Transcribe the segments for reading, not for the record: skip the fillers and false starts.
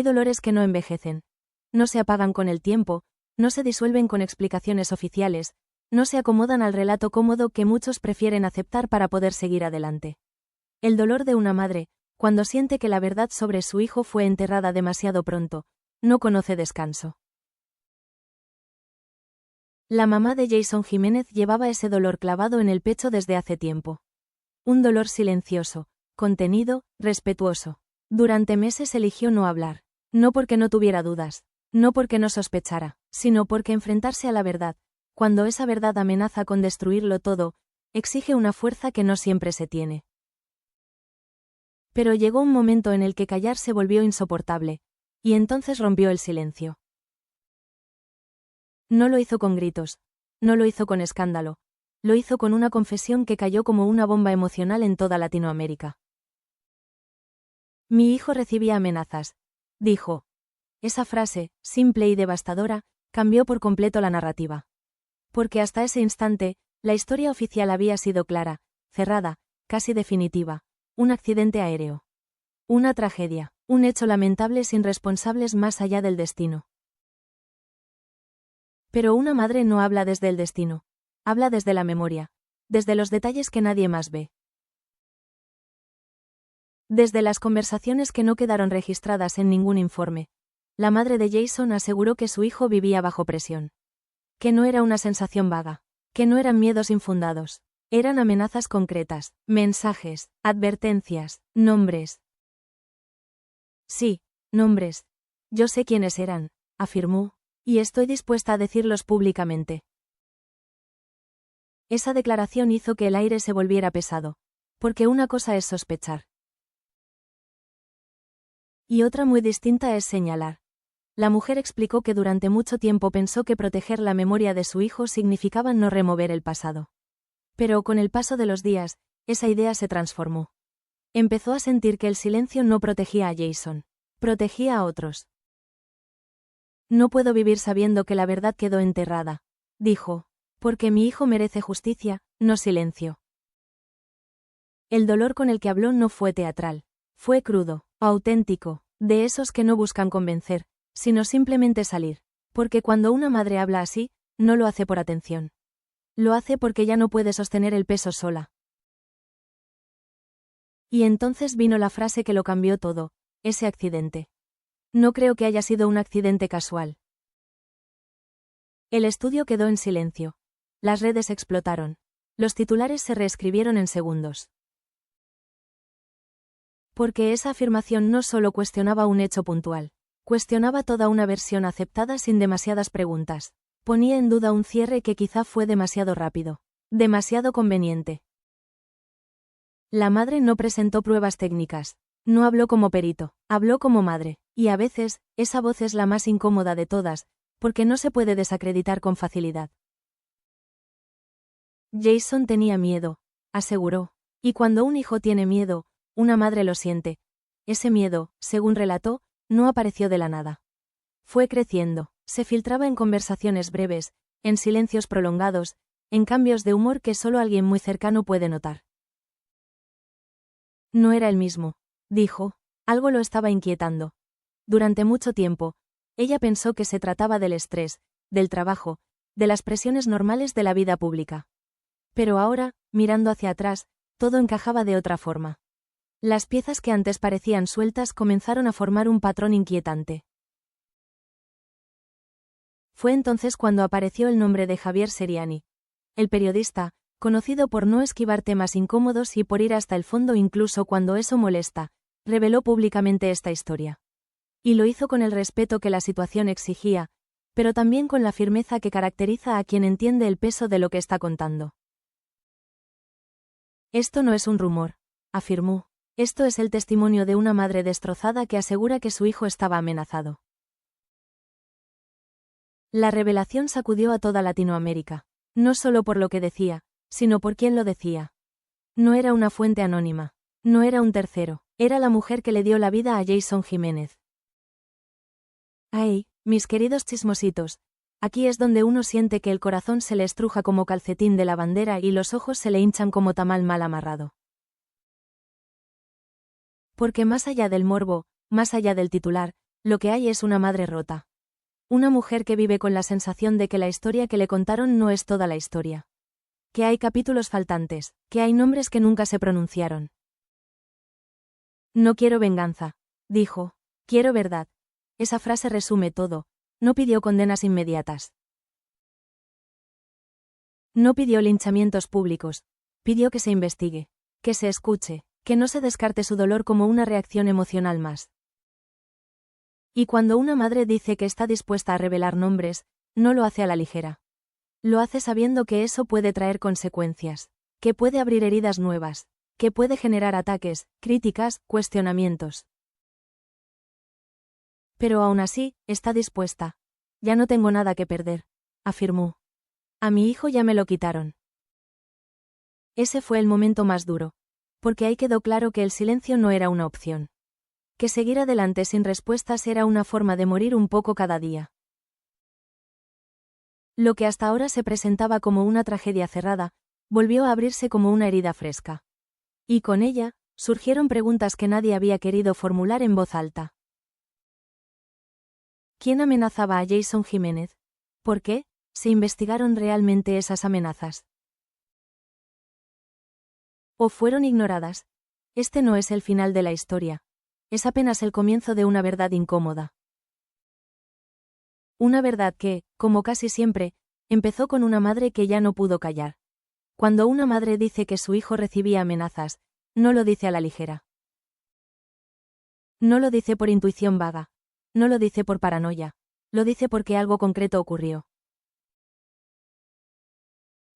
dolores que no envejecen. No se apagan con el tiempo, no se disuelven con explicaciones oficiales, no se acomodan al relato cómodo que muchos prefieren aceptar para poder seguir adelante. El dolor de una madre, cuando siente que la verdad sobre su hijo fue enterrada demasiado pronto, no conoce descanso. La mamá de Jason Jiménez llevaba ese dolor clavado en el pecho desde hace tiempo. Un dolor silencioso, contenido, respetuoso. Durante meses eligió no hablar, no porque no tuviera dudas, no porque no sospechara, sino porque enfrentarse a la verdad, cuando esa verdad amenaza con destruirlo todo, exige una fuerza que no siempre se tiene. Pero llegó un momento en el que callar se volvió insoportable, y entonces rompió el silencio. No lo hizo con gritos, no lo hizo con escándalo, lo hizo con una confesión que cayó como una bomba emocional en toda Latinoamérica. Mi hijo recibía amenazas, dijo. Esa frase, simple y devastadora, cambió por completo la narrativa. Porque hasta ese instante, la historia oficial había sido clara, cerrada, casi definitiva, un accidente aéreo. Una tragedia, un hecho lamentable sin responsables más allá del destino. Pero una madre no habla desde el destino, habla desde la memoria, desde los detalles que nadie más ve. Desde las conversaciones que no quedaron registradas en ningún informe, la madre de Jason aseguró que su hijo vivía bajo presión. Que no era una sensación vaga, que no eran miedos infundados, eran amenazas concretas, mensajes, advertencias, nombres. Sí, nombres. Yo sé quiénes eran, afirmó, y estoy dispuesta a decirlos públicamente. Esa declaración hizo que el aire se volviera pesado, porque una cosa es sospechar. Y otra muy distinta es señalar. La mujer explicó que durante mucho tiempo pensó que proteger la memoria de su hijo significaba no remover el pasado. Pero con el paso de los días, esa idea se transformó. Empezó a sentir que el silencio no protegía a Jason, protegía a otros. No puedo vivir sabiendo que la verdad quedó enterrada, dijo, porque mi hijo merece justicia, no silencio. El dolor con el que habló no fue teatral, fue crudo, auténtico, de esos que no buscan convencer, sino simplemente salir, porque cuando una madre habla así, no lo hace por atención. Lo hace porque ya no puede sostener el peso sola. Y entonces vino la frase que lo cambió todo, ese accidente. No creo que haya sido un accidente casual. El estudio quedó en silencio. Las redes explotaron. Los titulares se reescribieron en segundos. Porque esa afirmación no solo cuestionaba un hecho puntual, cuestionaba toda una versión aceptada sin demasiadas preguntas. Ponía en duda un cierre que quizá fue demasiado rápido, demasiado conveniente. La madre no presentó pruebas técnicas, no habló como perito, habló como madre, y a veces, esa voz es la más incómoda de todas, porque no se puede desacreditar con facilidad. Jason tenía miedo, aseguró, y cuando un hijo tiene miedo, una madre lo siente. Ese miedo, según relató, no apareció de la nada. Fue creciendo, se filtraba en conversaciones breves, en silencios prolongados, en cambios de humor que solo alguien muy cercano puede notar. No era el mismo, dijo, algo lo estaba inquietando. Durante mucho tiempo, ella pensó que se trataba del estrés, del trabajo, de las presiones normales de la vida pública. Pero ahora, mirando hacia atrás, todo encajaba de otra forma. Las piezas que antes parecían sueltas comenzaron a formar un patrón inquietante. Fue entonces cuando apareció el nombre de Javier Seriani. El periodista, conocido por no esquivar temas incómodos y por ir hasta el fondo incluso cuando eso molesta, reveló públicamente esta historia. Y lo hizo con el respeto que la situación exigía, pero también con la firmeza que caracteriza a quien entiende el peso de lo que está contando. Esto no es un rumor, afirmó. Esto es el testimonio de una madre destrozada que asegura que su hijo estaba amenazado. La revelación sacudió a toda Latinoamérica, no solo por lo que decía, sino por quién lo decía. No era una fuente anónima, no era un tercero, era la mujer que le dio la vida a Jason Jiménez. ¡Ay, mis queridos chismositos! Aquí es donde uno siente que el corazón se le estruja como calcetín de lavandera y los ojos se le hinchan como tamal mal amarrado. Porque más allá del morbo, más allá del titular, Lo que hay es una madre rota. Una mujer que vive con la sensación de que la historia que le contaron no es toda la historia. Que hay capítulos faltantes, que hay nombres que nunca se pronunciaron. No quiero venganza, dijo. Quiero verdad. Esa frase resume todo. No pidió condenas inmediatas. No pidió linchamientos públicos. Pidió que se investigue, que se escuche, que no se descarte su dolor como una reacción emocional más. Y cuando una madre dice que está dispuesta a revelar nombres, no lo hace a la ligera. Lo hace sabiendo que eso puede traer consecuencias, que puede abrir heridas nuevas, que puede generar ataques, críticas, cuestionamientos. Pero aún así, está dispuesta. Ya no tengo nada que perder, afirmó. A mi hijo ya me lo quitaron. Ese fue el momento más duro. Porque ahí quedó claro que el silencio no era una opción. Que seguir adelante sin respuestas era una forma de morir un poco cada día. Lo que hasta ahora se presentaba como una tragedia cerrada, volvió a abrirse como una herida fresca. Y con ella, surgieron preguntas que nadie había querido formular en voz alta. ¿Quién amenazaba a Jason Jiménez? ¿Por qué? ¿Se investigaron realmente esas amenazas? ¿O fueron ignoradas? Este no es el final de la historia. Es apenas el comienzo de una verdad incómoda. Una verdad que, como casi siempre, empezó con una madre que ya no pudo callar. Cuando una madre dice que su hijo recibía amenazas, no lo dice a la ligera. No lo dice por intuición vaga. No lo dice por paranoia. Lo dice porque algo concreto ocurrió.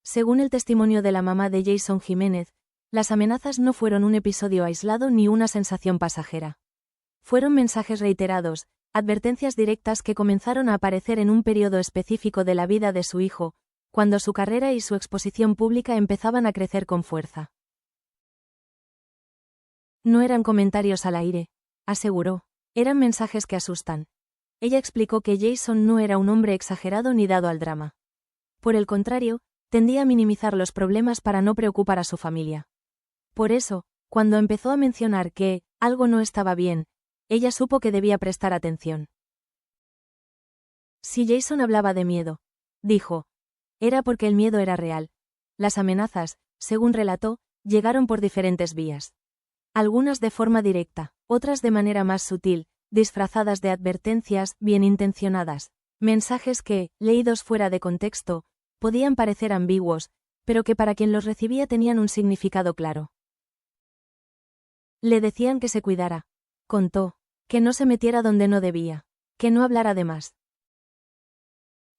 Según el testimonio de la mamá de Jason Jiménez, las amenazas no fueron un episodio aislado ni una sensación pasajera. Fueron mensajes reiterados, advertencias directas que comenzaron a aparecer en un periodo específico de la vida de su hijo, cuando su carrera y su exposición pública empezaban a crecer con fuerza. No eran comentarios al aire, aseguró, eran mensajes que asustan. Ella explicó que Jason no era un hombre exagerado ni dado al drama. Por el contrario, tendía a minimizar los problemas para no preocupar a su familia. Por eso, cuando empezó a mencionar que algo no estaba bien, ella supo que debía prestar atención. Si Jason hablaba de miedo, dijo, era porque el miedo era real. Las amenazas, según relató, llegaron por diferentes vías. Algunas de forma directa, otras de manera más sutil, disfrazadas de advertencias bien intencionadas, mensajes que, leídos fuera de contexto, podían parecer ambiguos, pero que para quien los recibía tenían un significado claro. Le decían que se cuidara, contó, que no se metiera donde no debía, que no hablara de más.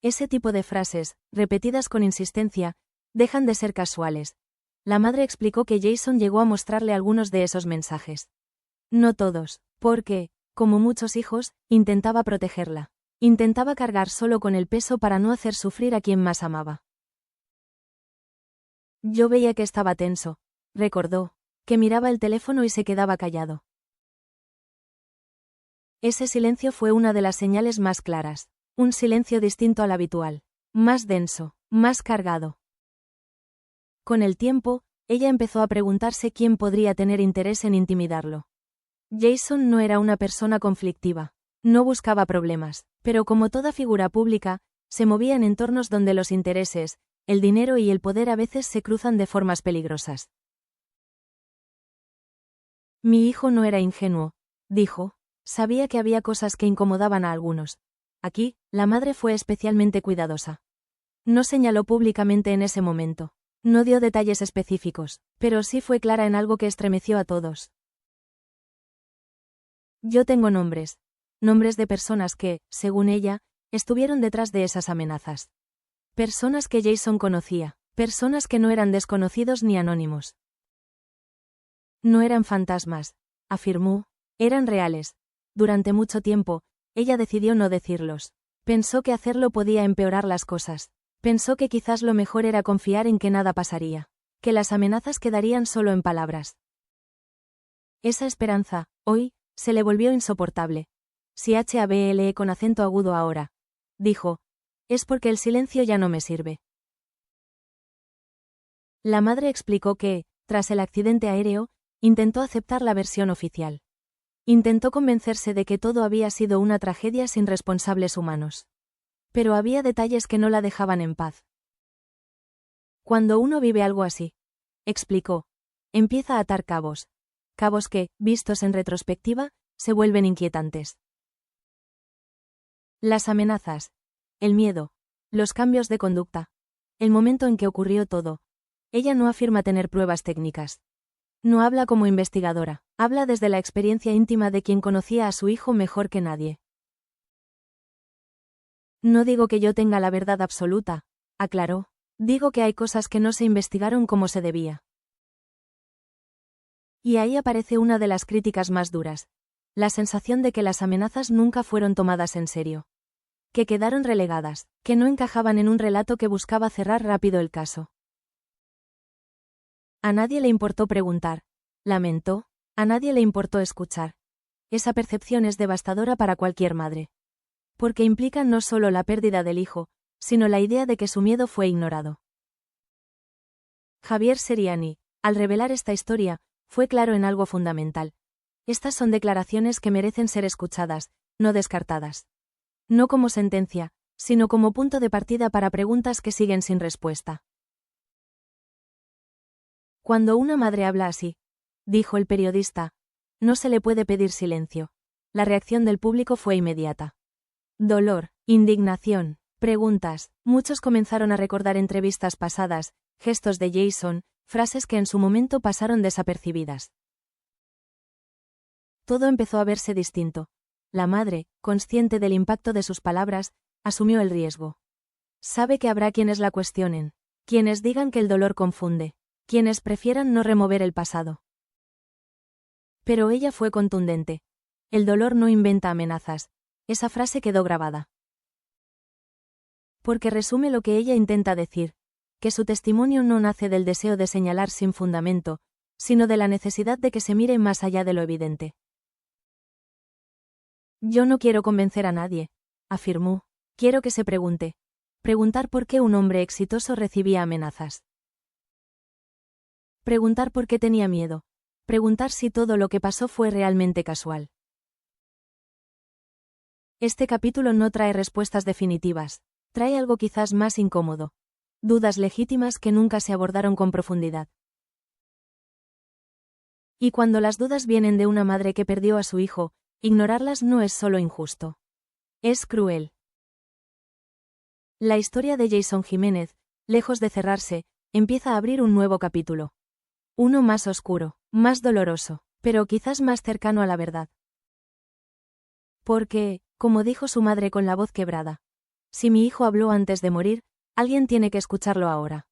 Ese tipo de frases, repetidas con insistencia, dejan de ser casuales. La madre explicó que Jason llegó a mostrarle algunos de esos mensajes. No todos, porque, como muchos hijos, intentaba protegerla. Intentaba cargar solo con el peso para no hacer sufrir a quien más amaba. Yo veía que estaba tenso, recordó, que miraba el teléfono y se quedaba callado. Ese silencio fue una de las señales más claras, un silencio distinto al habitual, más denso, más cargado. Con el tiempo, ella empezó a preguntarse quién podría tener interés en intimidarlo. Jason no era una persona conflictiva, no buscaba problemas, pero como toda figura pública, se movía en entornos donde los intereses, el dinero y el poder a veces se cruzan de formas peligrosas. Mi hijo no era ingenuo, dijo, sabía que había cosas que incomodaban a algunos. Aquí, la madre fue especialmente cuidadosa. No señaló públicamente en ese momento. No dio detalles específicos, pero sí fue clara en algo que estremeció a todos. Yo tengo nombres. Nombres de personas que, según ella, estuvieron detrás de esas amenazas. Personas que Jason conocía, personas que no eran desconocidos ni anónimos. No eran fantasmas, afirmó, eran reales. Durante mucho tiempo, ella decidió no decirlos. Pensó que hacerlo podía empeorar las cosas. Pensó que quizás lo mejor era confiar en que nada pasaría, que las amenazas quedarían solo en palabras. Esa esperanza, hoy, se le volvió insoportable. Si hable con acento agudo ahora, dijo, es porque el silencio ya no me sirve. La madre explicó que, tras el accidente aéreo, intentó aceptar la versión oficial. Intentó convencerse de que todo había sido una tragedia sin responsables humanos. Pero había detalles que no la dejaban en paz. Cuando uno vive algo así, explicó, empieza a atar cabos. Cabos que, vistos en retrospectiva, se vuelven inquietantes. Las amenazas, el miedo, los cambios de conducta, el momento en que ocurrió todo. Ella no afirma tener pruebas técnicas. No habla como investigadora, habla desde la experiencia íntima de quien conocía a su hijo mejor que nadie. No digo que yo tenga la verdad absoluta, aclaró. Digo que hay cosas que no se investigaron como se debía. Y ahí aparece una de las críticas más duras. La sensación de que las amenazas nunca fueron tomadas en serio. Que quedaron relegadas, que no encajaban en un relato que buscaba cerrar rápido el caso. A nadie le importó preguntar. Lamentó. A nadie le importó escuchar. Esa percepción es devastadora para cualquier madre. Porque implica no solo la pérdida del hijo, sino la idea de que su miedo fue ignorado. Javier Seriani, al revelar esta historia, fue claro en algo fundamental. Estas son declaraciones que merecen ser escuchadas, no descartadas. No como sentencia, sino como punto de partida para preguntas que siguen sin respuesta. Cuando una madre habla así, dijo el periodista, no se le puede pedir silencio. La reacción del público fue inmediata. Dolor, indignación, preguntas. Muchos comenzaron a recordar entrevistas pasadas, gestos de Jason, frases que en su momento pasaron desapercibidas. Todo empezó a verse distinto. La madre, consciente del impacto de sus palabras, asumió el riesgo. Sabe que habrá quienes la cuestionen, quienes digan que el dolor confunde, quienes prefieran no remover el pasado. Pero ella fue contundente. El dolor no inventa amenazas. Esa frase quedó grabada. Porque resume lo que ella intenta decir, que su testimonio no nace del deseo de señalar sin fundamento, sino de la necesidad de que se mire más allá de lo evidente. Yo no quiero convencer a nadie, afirmó. Quiero que se pregunte. Preguntar por qué un hombre exitoso recibía amenazas. Preguntar por qué tenía miedo. Preguntar si todo lo que pasó fue realmente casual. Este capítulo no trae respuestas definitivas. Trae algo quizás más incómodo. Dudas legítimas que nunca se abordaron con profundidad. Y cuando las dudas vienen de una madre que perdió a su hijo, ignorarlas no es solo injusto. Es cruel. La historia de Jason Jiménez, lejos de cerrarse, empieza a abrir un nuevo capítulo. Uno más oscuro, más doloroso, pero quizás más cercano a la verdad. Porque, como dijo su madre con la voz quebrada, si mi hijo habló antes de morir, alguien tiene que escucharlo ahora.